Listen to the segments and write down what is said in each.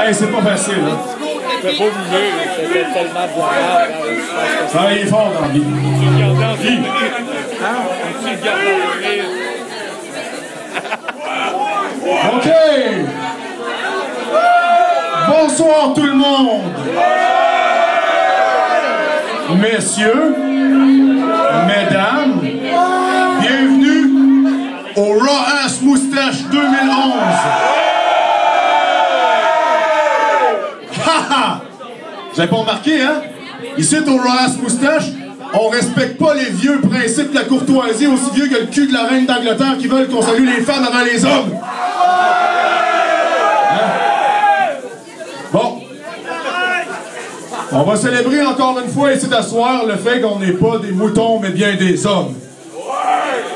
Hey, c'est pas facile, hein? C'était pas obligé, c'était tellement bien. Travaillez fort dans la vie. OK! Bonsoir tout le monde! Messieurs, mesdames, bienvenue au Raw Ass Moustache 2011! Haha! Vous avez pas remarqué, hein? Ici, au Raw Ass Moustache, on respecte pas les vieux principes de la courtoisie aussi vieux que le cul de la reine d'Angleterre qui veulent qu'on salue les femmes avant les hommes! Bon. On va célébrer encore une fois ici d'asseoir le fait qu'on n'est pas des moutons, mais bien des hommes.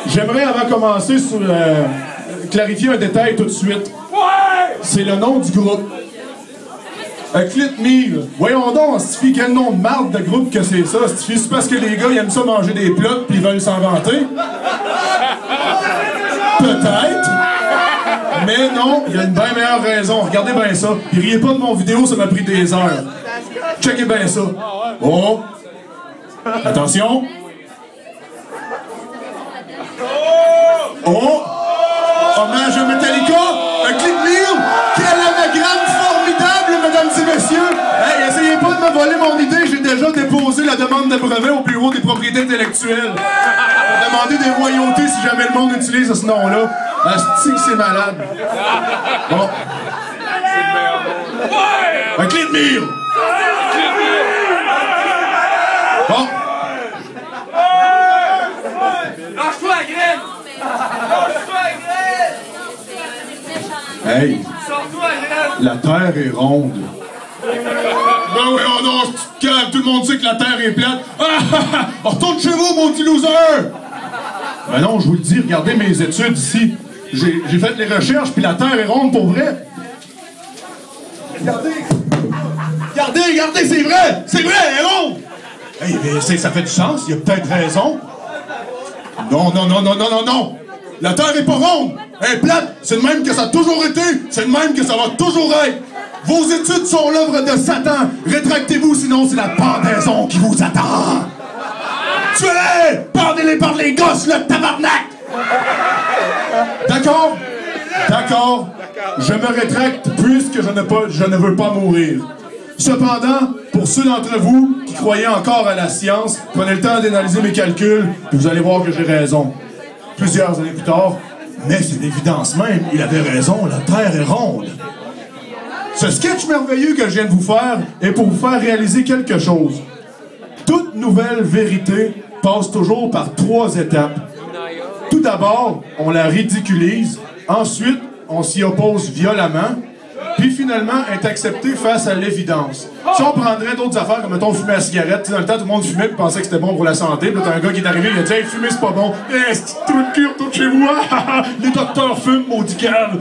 J'aimerais, avant de commencer, clarifier un détail tout de suite. C'est le nom du groupe. Clit Meal. Voyons donc, Stifi, quel nom de marde de groupe que c'est ça, Stifi? C'est parce que les gars, ils aiment ça manger des plots puis ils veulent s'en vanter? Peut-être. Mais non, il y a une bien meilleure raison. Regardez bien ça. Puis riez pas de mon vidéo, ça m'a pris des heures. Checkez bien ça. Oh! Attention! Oh! Hommage à Metallica! Un Clip Meal! Quel anagramme formidable, mesdames et messieurs! Hey, essayez pas de me voler mon idée, j'ai déjà déposé la demande de brevet au bureau des propriétés intellectuelles. Pour demander des royautés si jamais le monde utilise ce nom-là. Asti que c'est malade. Bon. Un Clip Meal! Bon. Lâche-toi la graine! Lâche-toi la graine! Hey! Sors-toi la graine! La Terre est ronde. Ben oui, oh non, je te calme, tout le monde sait que la Terre est plate. Ah! Retourne chez vous, mon petit loser! Ben non, je vous le dis, regardez mes études ici. J'ai fait les recherches, puis la Terre est ronde pour vrai. Regardez! Regardez, c'est vrai! C'est vrai, elle est ronde! Hey, mais ça fait du sens, il y a peut-être raison. Non! La Terre est pas ronde! Elle est plate! C'est de même que ça a toujours été! C'est de même que ça va toujours être! Vos études sont l'œuvre de Satan! Rétractez-vous, sinon c'est la pendaison qui vous attend! Tuez-les! Pendez-les par les gosses, le tabarnak! D'accord? D'accord. Je me rétracte puisque je ne veux pas mourir. Cependant, pour ceux d'entre vous qui croyaient encore à la science, prenez le temps d'analyser mes calculs, puis vous allez voir que j'ai raison. Plusieurs années plus tard, mais c'est l'évidence même, il avait raison, la Terre est ronde. Ce sketch merveilleux que je viens de vous faire est pour vous faire réaliser quelque chose. Toute nouvelle vérité passe toujours par 3 étapes. Tout d'abord, on la ridiculise. Ensuite, on s'y oppose violemment. Puis finalement, est accepté face à l'évidence. Si on prendrait d'autres affaires, comme mettons fumer la cigarette, dans le temps, tout le monde fumait et pensait que c'était bon pour la santé. Puis là, t'as un gars qui est arrivé, il a dit « Hey, fumer, c'est pas bon. » « Eh, c'est tout le cul, retourne chez vous. Les docteurs fument, maudit cave. »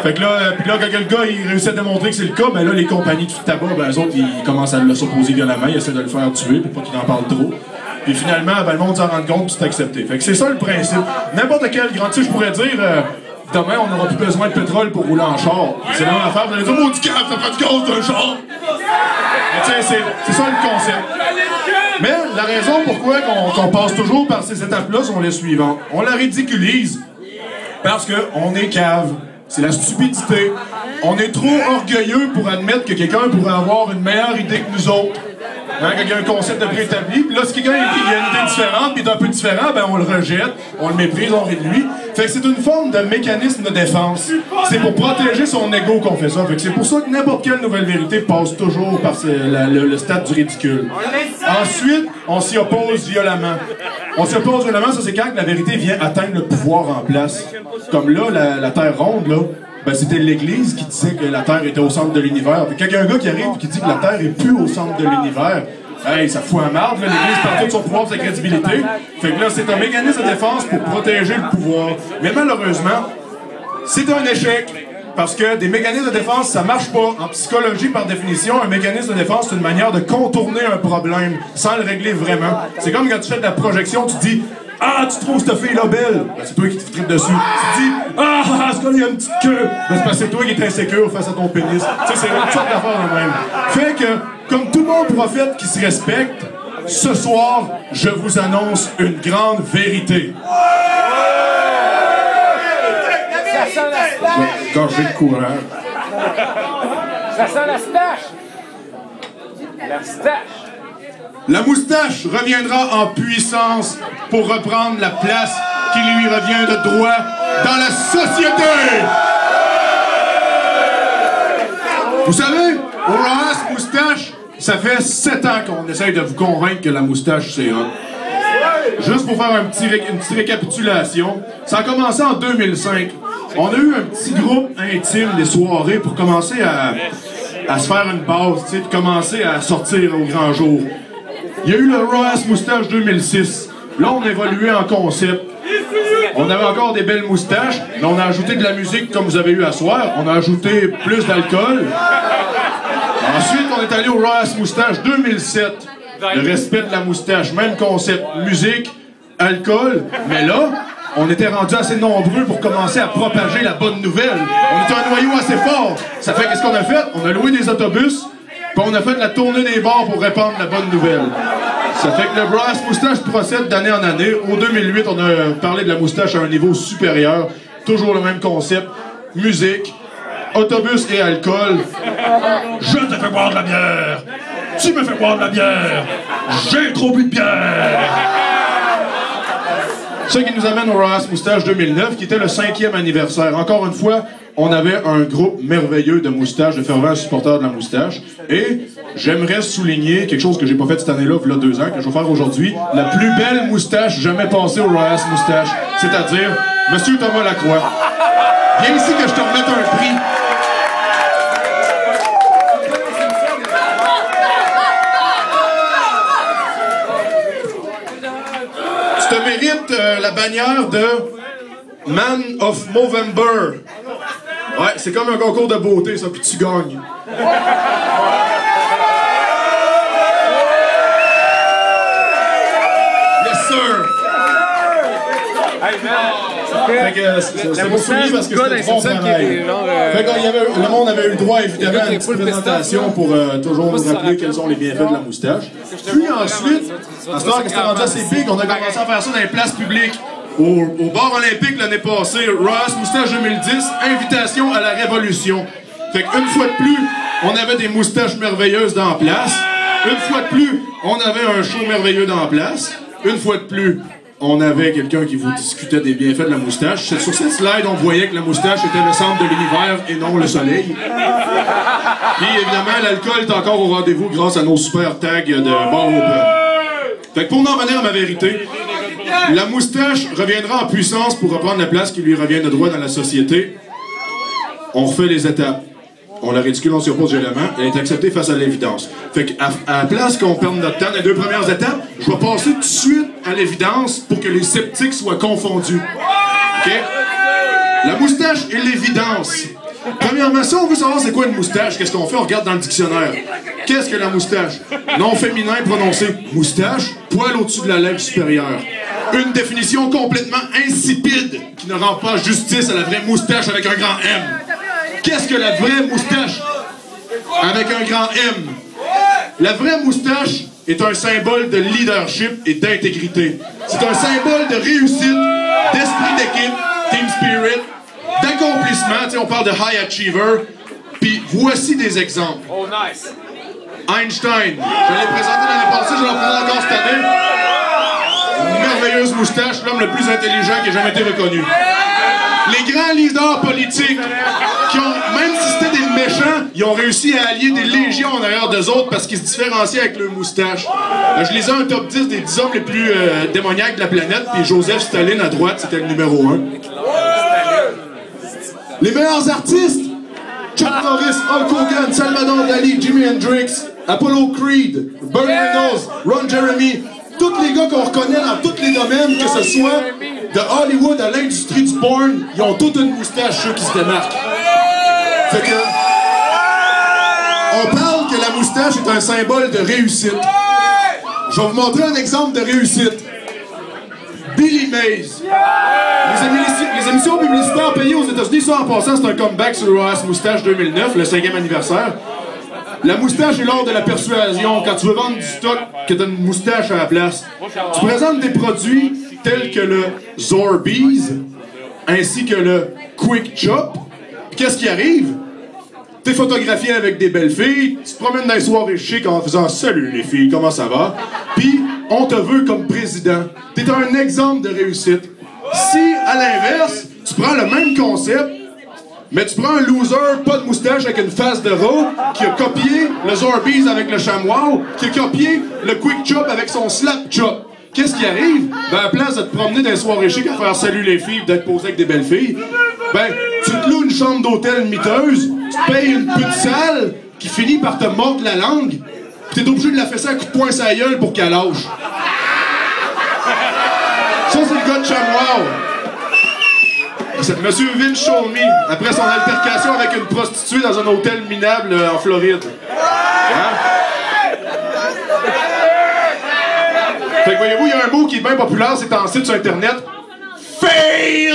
Fait que là, quand le gars, il réussit à démontrer que c'est le cas, ben là, les compagnies de tabac, ben eux autres, ils commencent à s'opposer violemment, ils essaient de le faire tuer pour pas qu'il en parle trop. Puis finalement, ben, le monde s'en rend compte puis c'est accepté. Fait que c'est ça le principe. N'importe quel grand, tu sais, je pourrais dire, demain, on n'aura plus besoin de pétrole pour rouler en char. C'est la même affaire, vous allez dire, maudit cave, ça fait du gaz d'un char. Mais tu sais, c'est ça le concept. Mais la raison pourquoi qu'on passe toujours par ces étapes-là sont les suivantes. On la ridiculise parce qu'on est cave. C'est la stupidité. On est trop orgueilleux pour admettre que quelqu'un pourrait avoir une meilleure idée que nous autres. Hein, quand il y a un concept de préétabli, puis là, si quelqu'un a une idée différente, puis est un peu différent, ben on le rejette, on le méprise, on rit de lui. Fait que c'est une forme de mécanisme de défense. C'est pour protéger son ego qu'on fait ça. Fait que c'est pour ça que n'importe quelle nouvelle vérité passe toujours par le stade du ridicule. Ensuite, on s'y oppose violemment. On s'y oppose violemment, ça c'est quand la vérité vient atteindre le pouvoir en place. Comme là, la Terre ronde, là, ben c'était l'Église qui disait que la Terre était au centre de l'univers. Puis quand il y a un gars qui arrive et qui dit que la Terre est plus au centre de l'univers, hey, ça fout un marde, l'Église perd tout son pouvoir, sa crédibilité. Fait que là, c'est un mécanisme de défense pour protéger le pouvoir. Mais malheureusement, c'est un échec. Parce que des mécanismes de défense, ça marche pas. En psychologie, par définition, un mécanisme de défense, c'est une manière de contourner un problème sans le régler vraiment. C'est comme quand tu fais de la projection, tu dis « Ah, tu trouves cette fille-là belle? Ben, c'est toi qui te tripes dessus. Tu te dis, ah, ce gars-là, il a une petite queue. Ben, c'est parce que c'est toi qui es insécure face à ton pénis. Tu sais, c'est une sorte d'affaire de même. Fait que, comme tout bon prophète qui se respecte, ce soir, je vous annonce une grande vérité. Ça sent la stache! Gorgée de courage. Ça sent la stache! La stache! La moustache reviendra en puissance pour reprendre la place qui lui revient de droit dans la société. Vous savez, Horace Moustache, ça fait 7 ans qu'on essaye de vous convaincre que la moustache, c'est hot. Juste pour faire une petite récapitulation, ça a commencé en 2005. On a eu un petit groupe intime des soirées pour commencer à se faire une base, tu sais, de commencer à sortir au grand jour. Il y a eu le Horace Moustache 2006. Là, on a évolué en concept. On avait encore des belles moustaches, mais on a ajouté de la musique comme vous avez eu à soir. On a ajouté plus d'alcool. Ensuite, on est allé au Horace Moustache 2007. Le respect de la moustache, même concept. Musique, alcool, mais là, on était rendu assez nombreux pour commencer à propager la bonne nouvelle. On était un noyau assez fort. Ça fait qu'est-ce qu'on a fait? On a loué des autobus, puis on a fait de la tournée des bars pour répandre la bonne nouvelle. Ça fait que le Horace Moustache procède d'année en année. Au 2008, on a parlé de la moustache à un niveau supérieur. Toujours le même concept. Musique, autobus et alcool. Je te fais boire de la bière. Tu me fais boire de la bière. J'ai trop bu de bière. Ce qui nous amène au Horace Moustache 2009, qui était le 5e anniversaire. Encore une fois, on avait un groupe merveilleux de moustaches, de fervents supporters de la moustache. Et j'aimerais souligner quelque chose que j'ai pas fait cette année-là, il y a 2 ans, que je vais faire aujourd'hui. La plus belle moustache jamais passée au Horace Moustache, c'est-à-dire Monsieur Thomas Lacroix. Viens ici que je te remette un prix. Tu te mérites la bannière de Man of Movember. Ouais, c'est comme un concours de beauté, ça, puis tu gagnes. Yes, sir! Hey, man! Fait que c'est pour souligner parce que c'était bon travail. Fait que le monde avait eu le droit, évidemment, à une petite présentation pour toujours nous rappeler quels sont les bienfaits de la moustache. Puis ensuite, à ce moment que c'était rendu assez big, on a commencé à faire ça dans les places publiques. Au bar olympique l'année passée, Horace Moustache 2010, invitation à la révolution. Fait qu'une fois de plus, on avait des moustaches merveilleuses dans la place. Une fois de plus, on avait un show merveilleux dans la place. Une fois de plus, on avait quelqu'un qui vous discutait des bienfaits de la moustache. Sur cette slide, on voyait que la moustache était le centre de l'univers et non le soleil. Puis évidemment, l'alcool est encore au rendez-vous grâce à nos super tags de bar open. Fait que pour en revenir à ma vérité, la moustache reviendra en puissance pour reprendre la place qui lui revient de droit dans la société. On refait les étapes. On la ridicule, on s'y oppose violemment. Elle est acceptée face à l'évidence. Fait qu'à la place qu'on perde notre temps dans les 2 premières étapes, je vais passer tout de suite à l'évidence pour que les sceptiques soient confondus. OK? La moustache et l'évidence. Premièrement, si on veut savoir c'est quoi une moustache, qu'est-ce qu'on fait? On regarde dans le dictionnaire. Qu'est-ce que la moustache? Nom féminin prononcé moustache, poil au-dessus de la lèvre supérieure. Une définition complètement insipide qui ne rend pas justice à la vraie moustache avec un grand M. Qu'est-ce que la vraie moustache avec un grand M? La vraie moustache est un symbole de leadership et d'intégrité. C'est un symbole de réussite, d'esprit d'équipe, team spirit, d'accomplissement. Tu sais, on parle de high achiever. Puis voici des exemples. Oh, nice! Einstein, je l'ai présenté l'année passée, je l'en présente encore cette année. Une merveilleuse moustache, l'homme le plus intelligent qui ait jamais été reconnu. Les grands leaders politiques qui ont, même si c'était des méchants, ils ont réussi à allier des légions en arrière d'eux autres parce qu'ils se différenciaient avec leur moustache. Je les ai un top 10 des 10 hommes les plus démoniaques de la planète, puis Joseph Staline à droite, c'était le numéro 1. Les meilleurs artistes, Chuck Norris, Hulk Hogan, Salvador Dali, Jimi Hendrix, Apollo Creed, Burt Reynolds, Ron Jeremy, tous les gars qu'on reconnaît dans tous les domaines, que ce soit de Hollywood à l'industrie du porn, ils ont toute une moustache, ceux qui se démarquent. Fait que, on parle que la moustache est un symbole de réussite. Je vais vous montrer un exemple de réussite. Billy Mays. Les émissions publicitaires payées aux États-Unis, ça en passant, c'est un comeback sur Ross Moustache 2009, le 5e anniversaire. La moustache est l'art de la persuasion. Quand tu veux vendre du stock, que t'as une moustache à la place. Tu présentes des produits tels que le Zorbies, ainsi que le Quick Chop. Qu'est-ce qui arrive? T'es photographié avec des belles filles, tu te promènes dans les soirées chic en faisant « Salut les filles, comment ça va? » Puis, on te veut comme président. T'es un exemple de réussite. Si, à l'inverse, tu prends le même concept, mais tu prends un loser, pas de moustache, avec une face de rat, qui a copié le Zorbies avec le chamois, qui a copié le Quick Chop avec son Slap Chop. Qu'est-ce qui arrive? Ben, à la place de te promener dans les soirées chic à faire « Salut les filles » d'être posé avec des belles filles, ben, tu te loues une chambre d'hôtel miteuse, tu te payes une petite salle qui finit par te mordre la langue, pis t'es obligé de la fesser à coup de poing sur la gueule pour qu'elle lâche. Ça, c'est le gars de Chamois. C'est Monsieur Vince Cholmy, après son altercation avec une prostituée dans un hôtel minable en Floride. Hein? Fait que voyez-vous, il y a un mot qui est bien populaire, c'est en site sur Internet. Fail!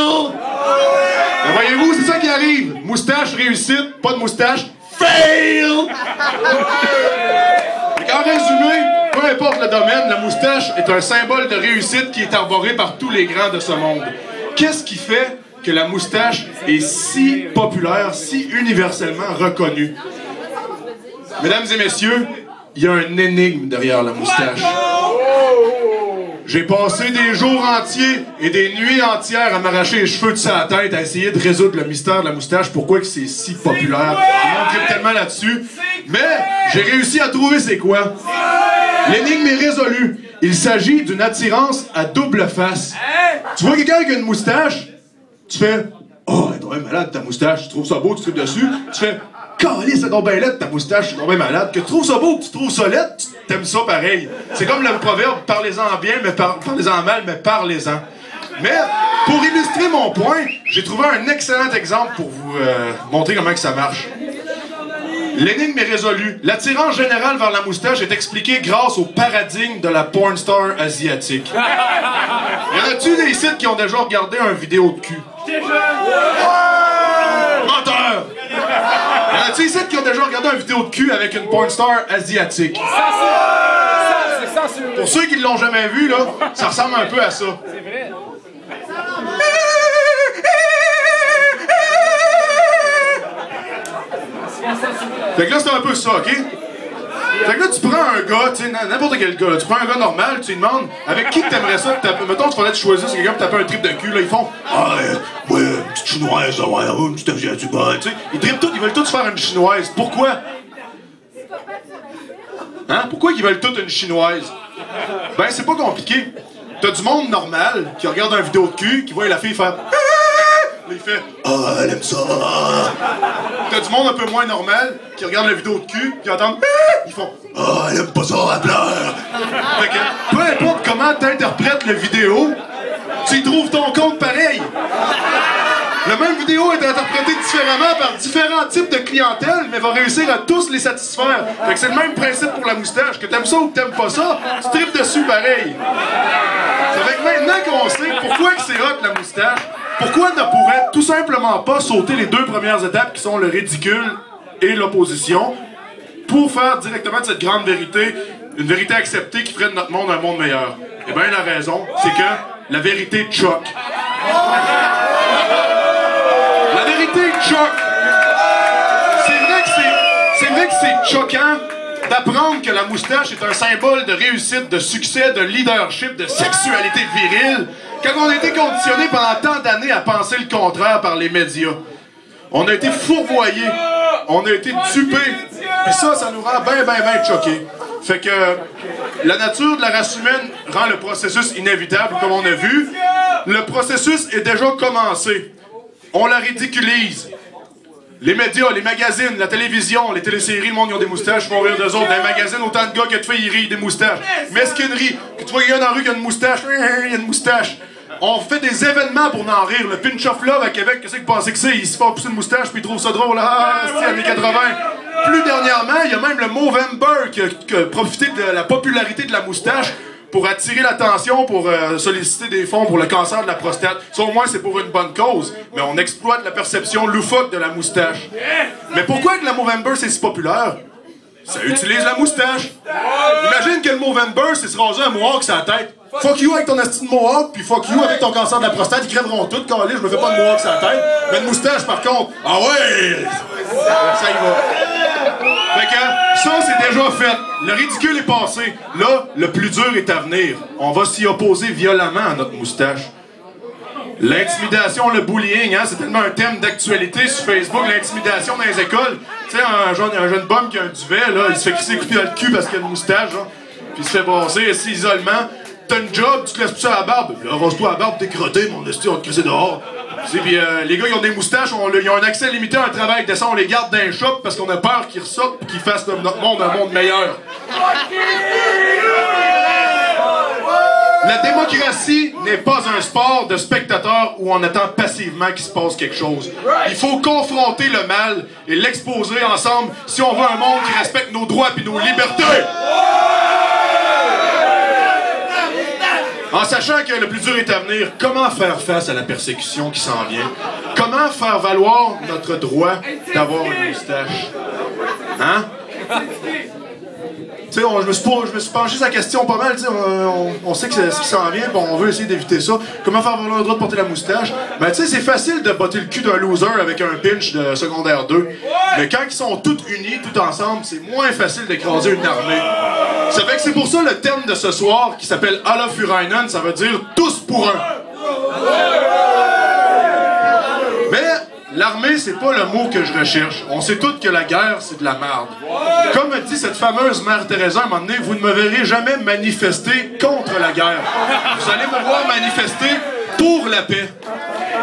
Ben voyez-vous, c'est ça qui arrive. Moustache, réussite, pas de moustache, fail! En résumé, peu importe le domaine, la moustache est un symbole de réussite qui est arboré par tous les grands de ce monde. Qu'est-ce qui fait que la moustache est si populaire, si universellement reconnue? Mesdames et messieurs, il y a un énigme derrière la moustache. J'ai passé des jours entiers et des nuits entières à m'arracher les cheveux de sa tête, à essayer de résoudre le mystère de la moustache, pourquoi que c'est si populaire. Le monde tripe tellement là-dessus. Mais j'ai réussi à trouver c'est quoi. L'énigme est résolue. Il s'agit d'une attirance à double face. Tu vois quelqu'un avec une moustache, tu fais « Oh, elle est vraiment malade ta moustache, tu trouves ça beau, tu tripes dessus. » Tu fais « Calisse, c'est donc bien laide ta moustache, c'est donc bien malade. » Que tu trouves ça beau, que tu trouves ça laide, t'aimes ça pareil. C'est comme le proverbe « Parlez-en bien, mais parlez-en mal, mais parlez-en. » Mais, pour illustrer mon point, j'ai trouvé un excellent exemple pour vous montrer comment que ça marche. L'énigme est résolue. L'attirance générale vers la moustache est expliquée grâce au paradigme de la porn star asiatique. Y en a-tu des sites qui ont déjà regardé un vidéo de cul? Menteur! Y en a-tu des sites qui ont déjà regardé une vidéo de cul avec une porn star asiatique? Pour ceux qui ne l'ont jamais vu, là, ça ressemble un peu à ça. C'est vrai. Fait que là, c'est un peu ça, OK? Fait que là, tu prends un gars, tu sais, n'importe quel gars, là, tu prends un gars normal, tu lui demandes avec qui t'aimerais ça taper. Mettons, tu fallait te choisir, c'est quelqu'un pour taper un trip de cul, là, ils font ah, ouais, une petite chinoise, ouais, une petite asiatique, tu sais. Ils trippent tout, ils veulent tous faire une chinoise. Pourquoi? Hein? Pourquoi ils veulent toutes une chinoise? Ben, c'est pas compliqué. T'as du monde normal qui regarde un vidéo de cul, qui voit la fille faire là, il fait « Ah, elle aime ça! » T'as du monde un peu moins normal qui regarde la vidéo de cul qui entend « Ils font « Ah, elle aime pas ça, elle pleure! » Fait que, peu importe comment t'interprètes la vidéo, tu y trouves ton compte pareil. La même vidéo est interprétée différemment par différents types de clientèle, mais va réussir à tous les satisfaire. Fait que c'est le même principe pour la moustache. Que t'aimes ça ou que t'aimes pas ça, tu tripes dessus pareil. Ça fait que maintenant qu'on sait pourquoi que c'est hot la moustache, pourquoi ne pourrait tout simplement pas sauter les deux premières étapes qui sont le ridicule et l'opposition pour faire directement de cette grande vérité une vérité acceptée qui ferait de notre monde un monde meilleur? Eh bien, la raison, c'est que la vérité choque. La vérité choque. C'est vrai que c'est choquant d'apprendre que la moustache est un symbole de réussite, de succès, de leadership, de sexualité virile, quand on a été conditionné pendant tant d'années à penser le contraire par les médias. On a été fourvoyés, on a été dupés, et ça nous rend ben choqués. Fait que la nature de la race humaine rend le processus inévitable, comme on a vu. Le processus est déjà commencé. On la ridiculise. Les médias, les magazines, la télévision, les téléséries, le monde, ils ont des moustaches, ils font rire d'eux autres. Dans les magazines, autant de gars que de filles, ils rient des moustaches. Mesquinerie. Que tu vois quelqu'un dans la rue qui a une moustache, il y a une moustache. On fait des événements pour en rire. Le Pinch of Love à Québec, qu'est-ce que vous pensez que c'est? Il se fait pousser une moustache puis il trouve ça drôle. Ah, c'est années 80. Plus dernièrement, il y a même le Movember qui a profité de la popularité de la moustache pour attirer l'attention, pour solliciter des fonds pour le cancer de la prostate. Ça, au moins, c'est pour une bonne cause. Mais on exploite la perception loufoque de la moustache. Mais pourquoi que le Movember, c'est si populaire? Ça utilise la moustache. Imagine que le Movember, c'est se raser un mohawk sur la tête. Fuck you avec ton asti de mohawk, puis fuck you avec ton cancer de la prostate, ils crèveront tout, calé, je me fais pas de mohawk sur la tête. Mais une moustache, par contre, ah ouais! Ça y va. Fait que, ça, c'est déjà fait. Le ridicule est passé. Là, le plus dur est à venir. On va s'y opposer violemment à notre moustache. L'intimidation, le bullying, hein, c'est tellement un thème d'actualité sur Facebook, l'intimidation dans les écoles. Tu sais, un jeune bum qui a un duvet, là, il se fait crisser couper dans le cul parce qu'il a une moustache, hein, puis il se fait brasser, c'est isolement. T'as une job, tu te laisses pousser à la barbe. Là, rase-toi à la barbe, t'es crotté, mon esti, on va te crisser dehors. Puis les gars, ils ont des moustaches, ils ont un accès limité à un travail décent, on les garde dans les shops parce qu'on a peur qu'ils ressortent et qu'ils fassent de notre monde un monde meilleur. La démocratie n'est pas un sport de spectateurs où on attend passivement qu'il se passe quelque chose. Il faut confronter le mal et l'exposer ensemble si on veut un monde qui respecte nos droits et nos libertés. En sachant que le plus dur est à venir, comment faire face à la persécution qui s'en vient? Comment faire valoir notre droit d'avoir une moustache? Hein? Tu sais, je me suis penché sur la question pas mal, tu sais, on sait que c'est ce qui s'en vient, puis on veut essayer d'éviter ça. Comment faire valoir le droit de porter la moustache? Ben, tu sais, c'est facile de botter le cul d'un loser avec un pinch de secondaire 2. Mais quand ils sont tous unis, tout ensemble, c'est moins facile d'écraser une armée. Ça fait que c'est pour ça le thème de ce soir, qui s'appelle Alla Furainen, ça veut dire tous pour un. Mais l'armée, c'est pas le mot que je recherche. On sait tous que la guerre, c'est de la merde. Comme dit cette fameuse Mère Teresa, à un moment donné, vous ne me verrez jamais manifester contre la guerre. Vous allez me voir manifester pour la paix.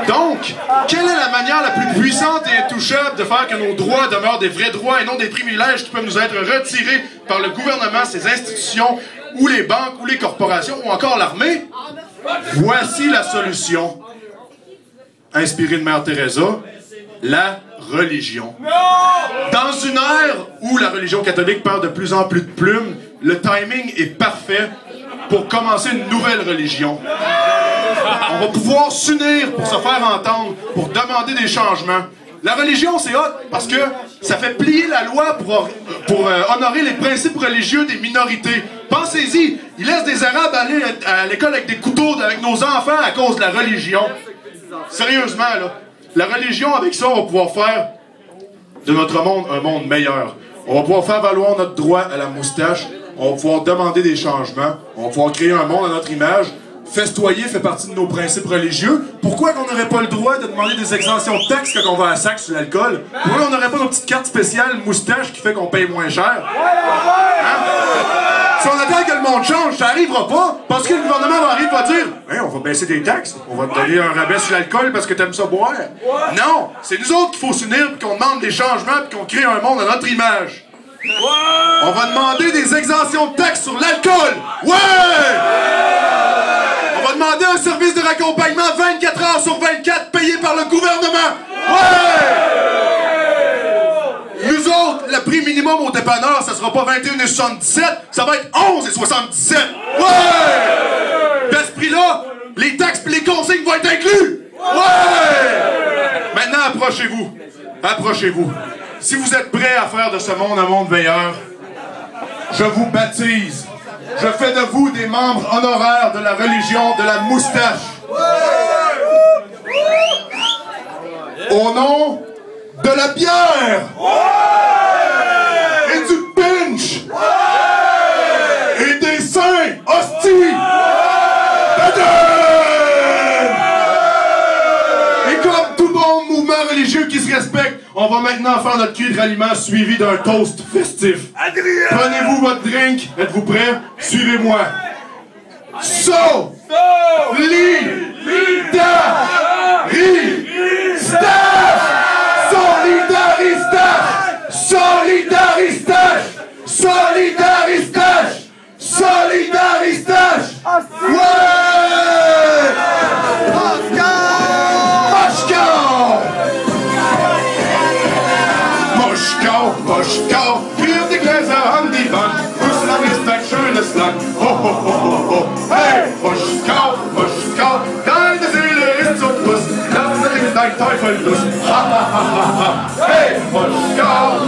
Donc, quelle est la manière la plus puissante et intouchable de faire que nos droits demeurent des vrais droits et non des privilèges qui peuvent nous être retirés par le gouvernement, ses institutions, ou les banques, ou les corporations, ou encore l'armée? Voici la solution. Inspirée de Mère Teresa, la religion. Dans une ère où la religion catholique perd de plus en plus de plumes, le timing est parfait pour commencer une nouvelle religion. On va pouvoir s'unir pour se faire entendre, pour demander des changements. La religion, c'est hot parce que ça fait plier la loi pour honorer les principes religieux des minorités. Pensez-y, ils laissent des Arabes aller à l'école avec des couteaux avec nos enfants à cause de la religion. Sérieusement, là. La religion, avec ça, on va pouvoir faire de notre monde un monde meilleur. On va pouvoir faire valoir notre droit à la moustache. On va pouvoir demander des changements. On va pouvoir créer un monde à notre image. Festoyer fait partie de nos principes religieux. Pourquoi qu'on n'aurait pas le droit de demander des exemptions de taxes quand on va à sac sur l'alcool? Pourquoi on n'aurait pas nos petites cartes spéciales moustache qui fait qu'on paye moins cher? Hein? Si on attend que le monde change, ça arrivera pas, parce que le gouvernement va arriver et va dire hey, on va baisser des taxes, on va te donner un rabais sur l'alcool parce que t'aimes ça boire. Non, c'est nous autres qu'il faut s'unir et qu'on demande des changements et qu'on crée un monde à notre image. On va demander des exemptions de taxes sur l'alcool. Ouais! On va demander un service de raccompagnement 24 heures sur 24 payé par le gouvernement. Ouais! Nous autres, le prix minimum au dépanneur, ça sera pas 21,77, ça va être 11,77. Ouais! De ce prix-là, les taxes et les consignes vont être inclus. Ouais! Maintenant, approchez-vous. Approchez-vous. Si vous êtes prêts à faire de ce monde un monde meilleur, je vous baptise. Je fais de vous des membres honoraires de la religion de la moustache. Au nom de la bière et du pinch et des saints hosties. Et comme tout bon mouvement religieux qui se respecte, on va maintenant faire notre cri de ralliement suivi d'un toast festif. Prenez-vous votre drink. Êtes-vous prêts? Suivez-moi. Solidaristache! Solidaristache! Ouais! Moskau, wir die Gläser an die Wand, Russland ist weg, schönes Land. Ho, Hey, Muschkau, deine Seele ist so Bus, lass in dein Teufel los. Hey, Muschkau,